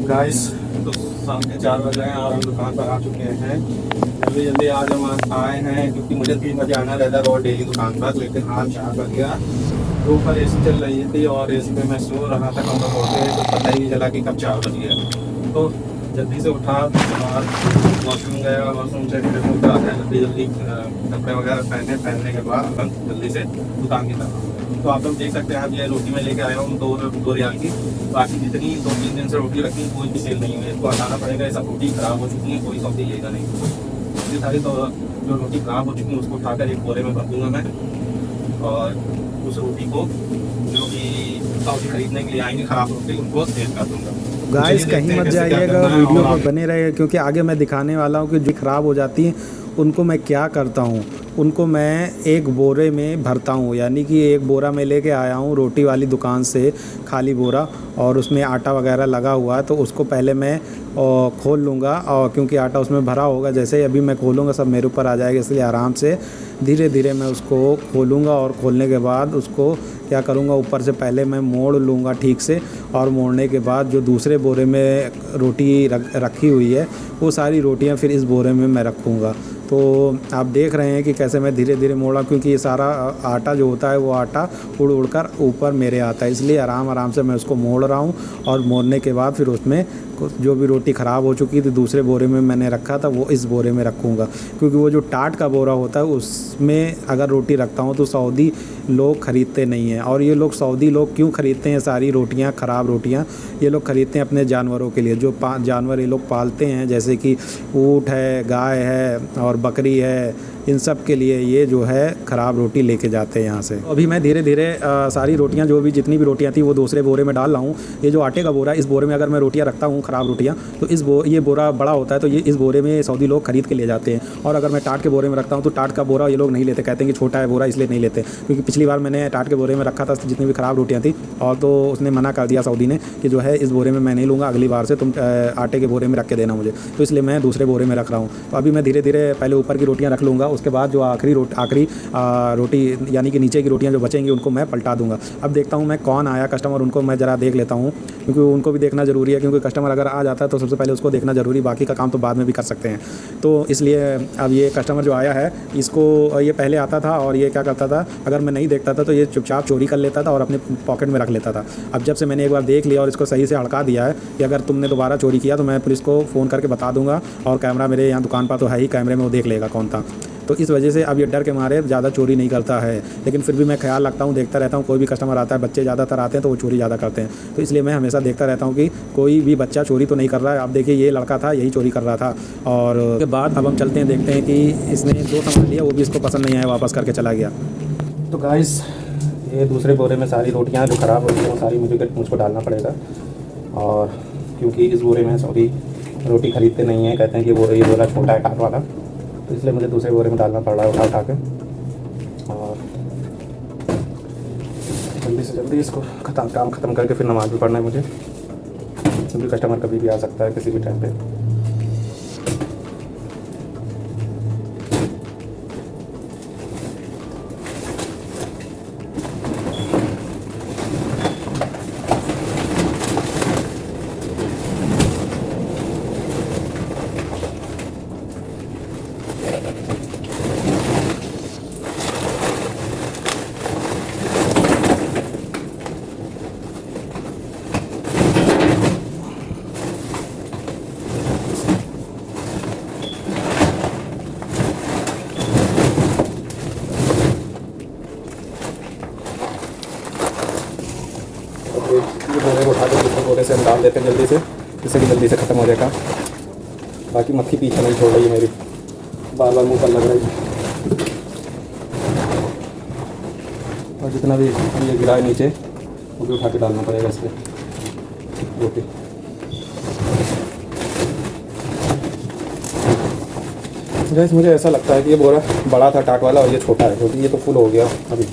Guys, तो शाम के 4 बज रहे हैं और हम दुकान पर आ चुके हैं। जल्दी जल्दी आज हम आए हैं क्योंकि मुझे 3 बजे आना रहता है रोज डेली दुकान पर, लेकिन आज 4 बज गया। तो ऊपर एसी चल रही थी और एसी पे मैं सो रहा था कमर ओढ़ के, तो पता ही नहीं चला कि कब 4 बज गया। तो जल्दी से उठा और वॉशरूम गया, वॉशरूम से फिर ऊपर आया जल्दी जल्दी कपड़े वगैरह पहनने के बाद हम जल्दी से दुकान की तरफ। तो आप लोग देख सकते हैं, आप ये रोटी मैं लेके आया हूँ 2 रियाल की। बाकी जितनी 2-3 दिन से रोटी रखी कोई भी सेल नहीं हुई है, इसको हटाना पड़ेगा। ये सब रोटी खराब हो चुकी है, कोई सब्जी लेगा नहीं। ये सारी तो जो रोटी खराब हो चुकी है उसको उठाकर एक बोरे में भर दूंगा मैं, और उस रोटी को जो भी सब्जी खरीदने के लिए आएंगे खराब रोटी उनको सेल कर दूंगा। गाइस कहीं मत जाइएगा, वीडियो पर बने रहिए क्योंकि आगे मैं दिखाने वाला हूँ कि जो ख़राब हो जाती हैं उनको मैं क्या करता हूँ। उनको मैं एक बोरे में भरता हूँ, यानी कि एक बोरा मैं लेके आया हूँ रोटी वाली दुकान से, खाली बोरा, और उसमें आटा वगैरह लगा हुआ है। तो उसको पहले मैं खोल लूँगा, और क्योंकि आटा उसमें भरा होगा, जैसे ही अभी मैं खोलूँगा सब मेरे ऊपर आ जाएगा, इसलिए आराम से धीरे धीरे मैं उसको खोलूँगा। और खोलने के बाद उसको क्या करूँगा, ऊपर से पहले मैं मोड़ लूँगा ठीक से, और मोड़ने के बाद जो दूसरे बोरे में रोटी रखी हुई है वो सारी रोटियां फिर इस बोरे में मैं रखूँगा। तो आप देख रहे हैं कि कैसे मैं धीरे धीरे मोड़ा, क्योंकि ये सारा आटा जो होता है वो आटा उड़ उड़ कर ऊपर मेरे आता है, इसलिए आराम आराम से मैं उसको मोड़ रहा हूँ। और मोड़ने के बाद फिर उसमें जो भी रोटी ख़राब हो चुकी थी दूसरे बोरे में मैंने रखा था वो इस बोरे में रखूँगा। क्योंकि वो जो टाट का बोरा होता है उसमें अगर रोटी रखता हूँ तो सऊदी लोग ख़रीदते नहीं हैं। और ये लोग सऊदी लोग क्यों ख़रीदते हैं सारी रोटियाँ, ख़राब रोटियाँ? ये लोग ख़रीदते हैं अपने जानवरों के लिए। जो जानवर ये लोग पालते हैं, जैसे कि ऊँट है, गाय है और बकरी है, इन सब के लिए ये जो है ख़राब रोटी लेके जाते हैं यहाँ से। अभी मैं धीरे धीरे सारी रोटियाँ, जो भी जितनी भी रोटियाँ थी वो दूसरे बोरे में डाल रहा हूँ। ये जो आटे का बोरा है, इस बोरे में अगर मैं रोटियाँ रखता हूँ ख़राब रोटियाँ, तो ये बोरा बड़ा होता है, तो ये इस बोरे में सऊदी लोग ख़रीद के ले जाते हैं। और अगर मैं टाट के बोरे में रखता हूँ तो टाट का बोरा ये लोग नहीं लेते, कहते हैं कि छोटा है बोरा इसलिए नहीं लेते। क्योंकि पिछली बार मैंने टाट के बोरे में रखा था जितनी भी ख़राब रोटियाँ थी, और तो उसने मना कर दिया सऊदी ने कि जो है इस बोरे में मैं नहीं लूँगा, अगली बार से तुम आटे के बोरे में रख के देना मुझे। तो इसलिए मैं दूसरे बोरे में रख रहा हूँ। तो अभी मैं धीरे धीरे पहले ऊपर की रोटियाँ रख लूँगा, उसके बाद जो आखिरी रोटी यानी कि नीचे की रोटियां जो बचेंगी उनको मैं पलटा दूंगा। अब देखता हूं मैं कौन आया कस्टमर, उनको मैं ज़रा देख लेता हूं, क्योंकि उनको भी देखना ज़रूरी है। क्योंकि कस्टमर अगर आ जाता है तो सबसे पहले उसको देखना ज़रूरी, बाकी का काम तो बाद में भी कर सकते हैं। तो इसलिए अब ये कस्टमर जो आया है, इसको ये पहले आता था और ये क्या करता था, अगर मैं नहीं देखता था तो ये चुपचाप चोरी कर लेता था और अपने पॉकेट में रख लेता था। अब जब से मैंने एक बार देख लिया और इसको सही से हड़का दिया है कि अगर तुमने दोबारा चोरी किया तो मैं पुलिस को फ़ोन करके बता दूंगा, और कैमरा मेरे यहाँ दुकान पर तो है ही, कैमरे में वो देख लेगा कौन था। तो इस वजह से अब ये डर के मारे ज़्यादा चोरी नहीं करता है। लेकिन फिर भी मैं ख्याल रखता हूँ, देखता रहता हूँ। कोई भी कस्टमर आता है, बच्चे ज़्यादातर आते हैं तो वो चोरी ज़्यादा करते हैं, तो इसलिए मैं हमेशा देखता रहता हूँ कि कोई भी बच्चा चोरी तो नहीं कर रहा है। अब देखिए ये लड़का था, यही चोरी कर रहा था। और उसके बाद अब हम चलते हैं, देखते हैं कि इसने 2 सामान लिया, वो भी इसको पसंद नहीं आया, वापस करके चला गया। तो गाइस, ये दूसरे बोरे में सारी रोटियाँ जो ख़राब होती हैं वो सारी मुझको डालना पड़ेगा। और क्योंकि इस बोरे में सऊदी रोटी ख़रीदते नहीं हैं, कहते हैं कि ये बोरा छोटा है टाट वाला, तो इसलिए मुझे दूसरे बोरे में डालना पड़ रहा है उठा के। और जल्दी से जल्दी इसको काम ख़त्म करके फिर नमाज़ भी पढ़ना है मुझे, क्योंकि कस्टमर कभी भी आ सकता है किसी भी टाइम पे। ये बोरे को उठा के दूसरे बोरे से हम डाल देते हैं जल्दी से, जिससे कि जल्दी से ख़त्म हो जाएगा। बाकी मक्खी पीछे नहीं छोड़ रही है मेरी, बार बार मुंह पर लग रही है। और जितना भी ये गिरा है नीचे वो भी उठा के डालना पड़ेगा इस पर रोटी। गैस, मुझे ऐसा लगता है कि ये बोरा बड़ा था टाट वाला और ये छोटा है, क्योंकि ये तो फुल हो गया अभी।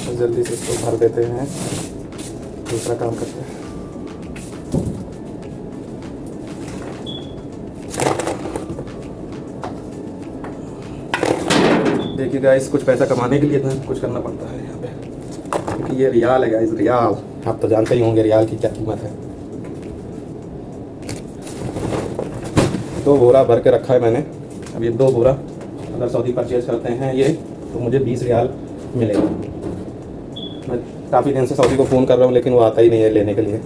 तो जल्दी से इसको भर देते हैं, दूसरा काम करते हैं। देखिए गाइस, कुछ पैसा कमाने के लिए तो कुछ करना पड़ता है यहाँ पे, क्योंकि ये रियाल है गाइस, रियाल। आप तो जानते ही होंगे रियाल की क्या कीमत है। 2 बोरा भर के रखा है मैंने। अब ये 2 बोरा अगर सऊदी परचेज करते हैं ये, तो मुझे 20 रियाल मिलेगा। मैं काफ़ी दिन से सऊदी को फ़ोन कर रहा हूँ, लेकिन वो आता ही नहीं है लेने के लिए।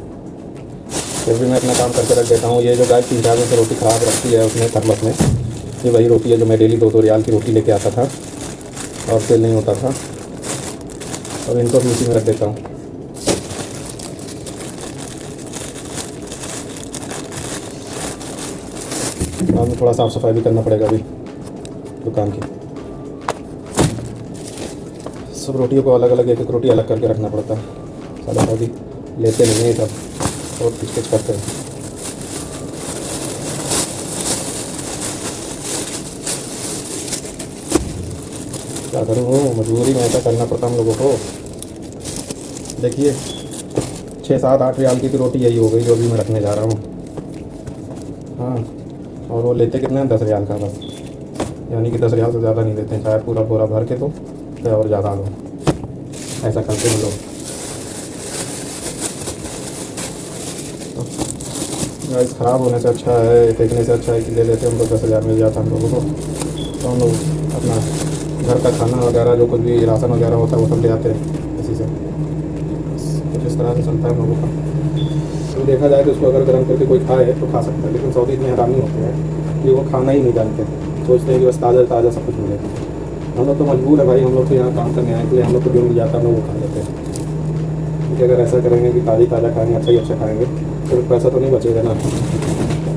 फिर भी मैं अपना काम करके रख देता हूँ। ये जो गाय 3-4 दिन से रोटी ख़राब रखती है उसमें थर्मस में, ये वही रोटी है जो मैं डेली 2-2 रियाल की रोटी लेके आता था और सेल नहीं होता था। अब इनको भी उसी में रख देता हूँ। बाद में थोड़ा साफ़ सफाई भी करना पड़ेगा अभी दुकान की। सब रोटियों को अलग अलग, एक एक रोटी अलग करके रखना पड़ता है। सादा सादी लेते नहीं है, सब बहुत किचकिच करते हैं। क्या करूँ, वो मजबूरी में ऐसा करना पड़ता हम लोगों को। देखिए 6-7-8 रियाल की तो रोटी यही हो गई जो अभी मैं रखने जा रहा हूँ। हाँ, और वो लेते कितना है, 10 रियाल का बस, यानी कि 10 रियाल से ज़्यादा नहीं देते हैं। चाहे पूरा बोरा भर के तो और ज़्यादा दो, ऐसा करते हैं लोग। गाइस, ख़राब होने से अच्छा है, फेंकने से अच्छा है कि ले लेते हम लोग। 10,000 मिल जाता हम लोगों को, तो हम लोग अपना घर का खाना वगैरह जो कुछ भी राशन वगैरह होता है वो सब ले आते हैं इसी से। कुछ इस तरह से चलता है हम लोगों का। तो देखा जाए तो इसको अगर गर्म करके कोई खाए तो खा सकता है, लेकिन सऊदी इतने हरामी होते हैं कि वो खाना ही नहीं जानते, सोचते हैं कि बस ताज़ा ताज़ा सब कुछ मिलेगा। हम लोग तो मजबूर है भाई, हम लोग तो यहाँ काम करने आए, इसलिए हम लोग को जो मिल जाता है हम लोग वो खा लेते हैं। क्योंकि अगर ऐसा करेंगे कि ताज़ा खाएंगे, अच्छा ही अच्छा खाएंगे, तो पैसा तो नहीं बचेगा ना,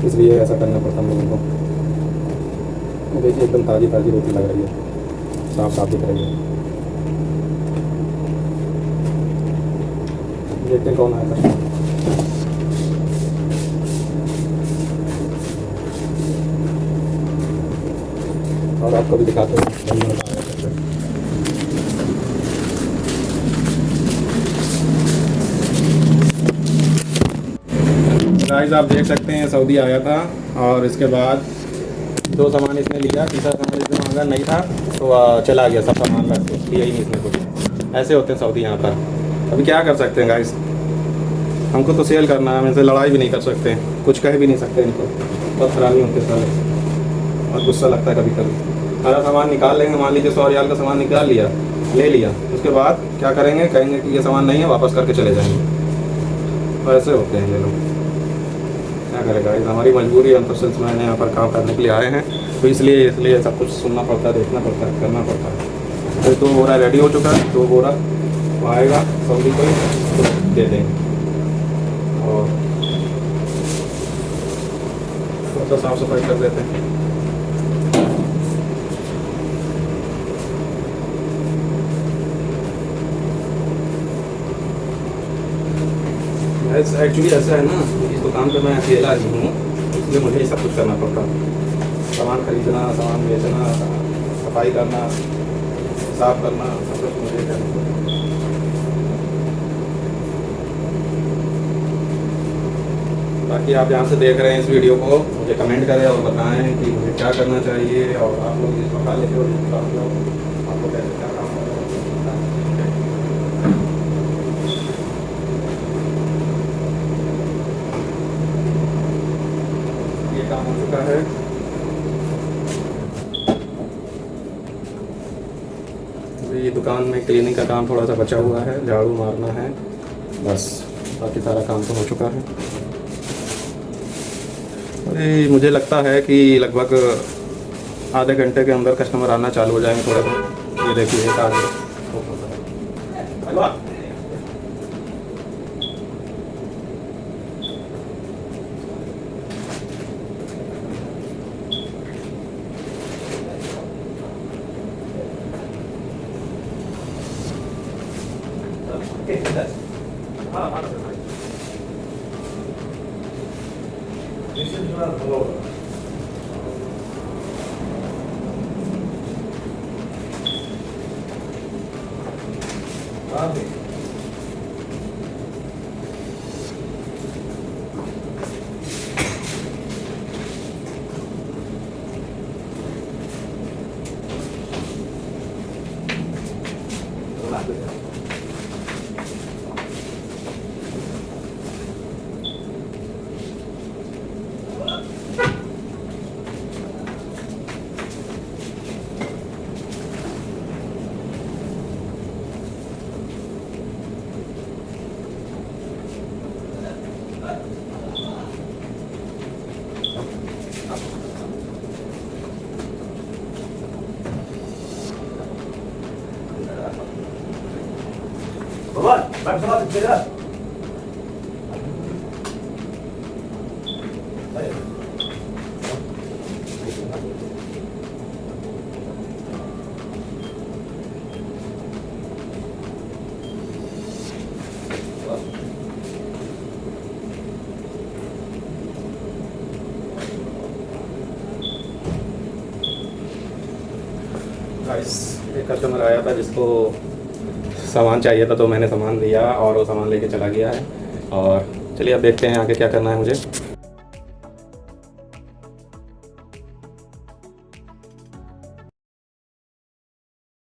इसलिए ऐसा करना पड़ता हम लोगों को। देखिए एकदम ताज़ी ताज़ी रोटी लग रही है, साफ साफ दिख रही है। देखते हैं कौन आया कस्टमर। और आपको भी दिखाते हैं। गाइस, आप देख सकते हैं सऊदी आया था और इसके बाद 2 सामान इसने लिया, तीसरा सामान इसने मांगा नहीं था तो चला गया। सब सामान रख दिया ही नहीं इसने कुछ। ऐसे होते हैं सऊदी यहाँ पर। अभी क्या कर सकते हैं गाइस, हमको तो सेल करना है, हम इनसे लड़ाई भी नहीं कर सकते, कुछ कह भी नहीं सकते इनको। बहुत खराबी होते सारे, और गुस्सा लगता है कभी कभी। सारा सामान निकाल लेंगे, मान लीजिए 100 रियाल का सामान निकाल लिया, ले लिया, उसके बाद क्या करेंगे, कहेंगे कि ये सामान नहीं है, वापस करके चले जाएंगे। तो ऐसे होते हैं ये लोग। क्या करेगा, हमारी मजबूरी है, हम तो सिलसिले में यहाँ पर काम करने के लिए आए हैं, तो इसलिए सब कुछ सुनना पड़ता है, देखना पड़ता है, करना पड़ता है। तो 2 बोरा रेडी हो चुका है, 2 बोरा वो आएगा सऊदी को तो दे देंगे। और थोड़ा सा साफ सफाई कर देते हैं। एक्चुअली ऐसा है ना, इस दुकान पे मैं अकेला ही हूँ, इसलिए मुझे ही सब कुछ करना पड़ता है। सामान खरीदना, सामान बेचना, सफाई करना, साफ करना, सब कुछ मुझे करना पड़ता है। बाकी आप यहाँ से देख रहे हैं इस वीडियो को, मुझे कमेंट करें और बताएं कि मुझे क्या करना चाहिए, और आप लोग इस मकान लेके आपको कैसे क्या काम करना है। ये काम हो चुका है। ये दुकान में क्लीनिंग का काम थोड़ा सा बचा हुआ है, झाड़ू मारना है बस, बाकी सारा काम तो हो चुका है। अरे मुझे लगता है कि लगभग आधे घंटे के अंदर कस्टमर आना चालू हो जाएंगे थोड़े बहुत। ये देखिए एक आ गया। गाइस, एक कस्टमर आया था जिसको सामान चाहिए था, तो मैंने सामान दिया और वो सामान लेके चला गया है। और चलिए अब देखते हैं आगे क्या करना है मुझे।